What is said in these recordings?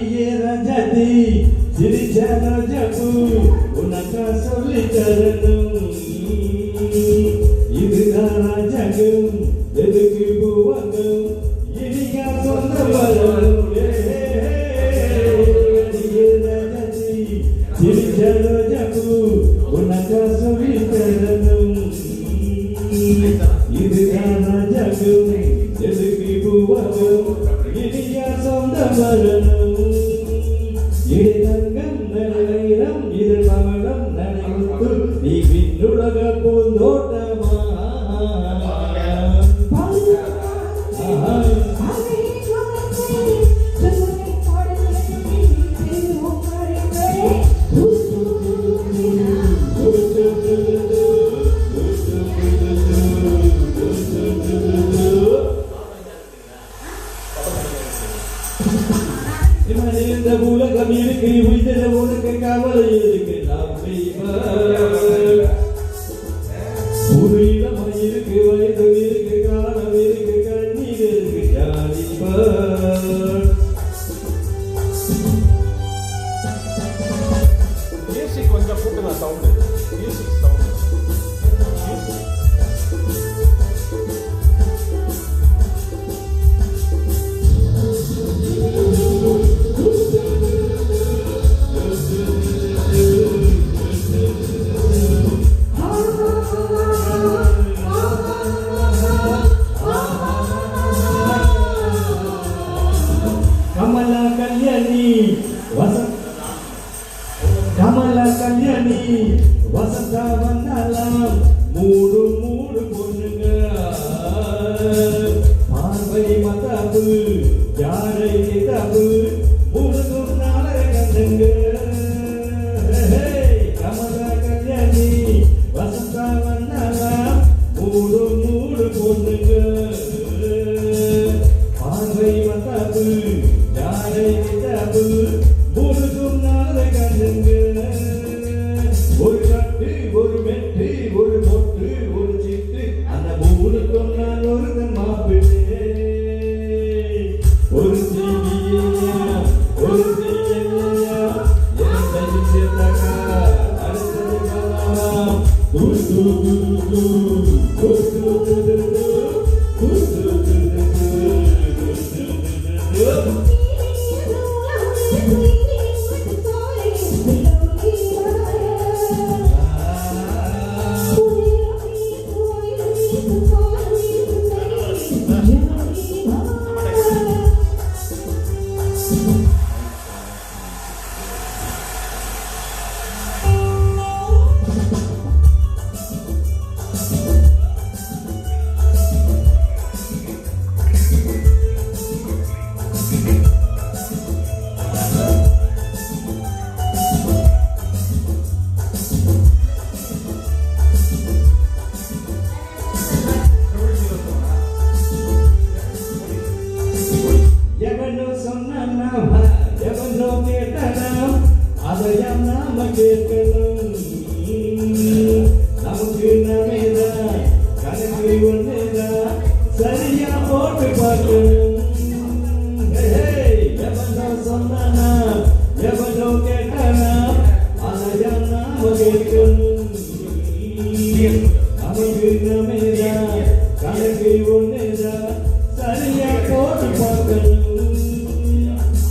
அடியே ரஜதி சிரிச்ச ரஜபு உனக்கா சொல்லி தரணும் இதுதான் ராஜகம் எதுக்கு பூவகம் இனியா சொந்த வரணும் அடியே ரஜதி சிரிச்ச ரஜபு உனக்கா சொல்லி தரணும் இதுதான் ராஜகம் எதுக்கு பூவகம் இனியா சொந்த வரணும் இடைதங்கம் நடையிடம் இது மகளம் நடைமுத்து நீ விண்ணுலக பூந்தோட்டமா இந்த உலகம் இருக்கு உயிர உனக்கு கவலை இருக்கு ஒரு இளமை இருக்கு வயது இருக்கு காலம் இருக்கு கண்ணீர் இருக்கு மியூசிக் கொஞ்சம் கூட்டுங்க sound music sound Kalyani Vasantha வந்தாலாம் மூடு மூடு பொண்ணுங்க பார்வை மதாபு யாரை கிதாபு மூடுக்கும் நாளை கண்டுங்க கமலா கல்யாணி வசந்தா வந்தாலாம் மூடு மூடு பொண்ணுங்க பார்வை மதாபு யாரை கிதாபு மூடுக்கும் நாளை கண்டுங்க ஒரு கட்டு ஒரு மெட்டு ஒரு மொட்டு ஒரு சிட்டு அந்த மூணு கொண்டால் ஒரு மாப்பிள்ளை ஒரு செய்தியா ஒரு செய்யா அடுத்தது கலாம் எவனோ சொன்னா எவனோ கேட்டனம் அதையம் நாம கேட்கணும் நமக்கு நமேதான் கணக்கு ஒன்னேதான் சரியா போட்டு பார்க்கணும் எவனோ சொன்னா எவனோ கேட்டனம் அதையம் நாம கேட்கணும் நமக்கு நமேதான் கணக்கு ஒன்னேதான் சரியா போட்டு பார்க்கணும்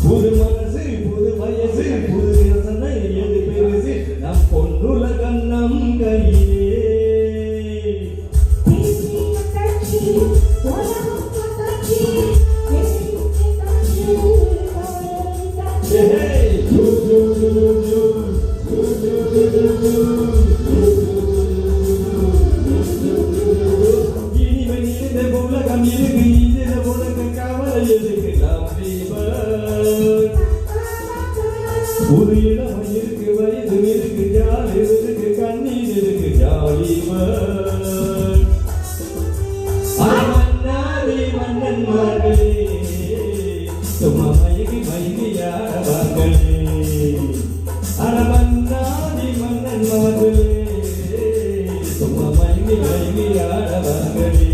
புது மனசு புது வயசு புது யோசனை எது பெருசு நம் பொன்னுலகம் நம் கையிலே இனிமே இந்த உலகம் இருக்கு இந்த உலக கவலை எதுக்கு ஒரு இளமை இருக்கு வயது இருக்கு ஜாலி இருக்கு கண்ணீர் இருக்கு ஜாலி மன்னாரி மன்னன் மகளே சும்மா மயங்கி மயங்கியாடவாங்களே மன்னாரி மன்னன் மகளே சும்மா மயங்கி மயங்கியாடவாங்களே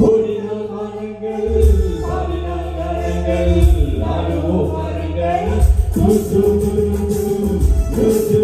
ஓடின மனங்கள் மூச்சு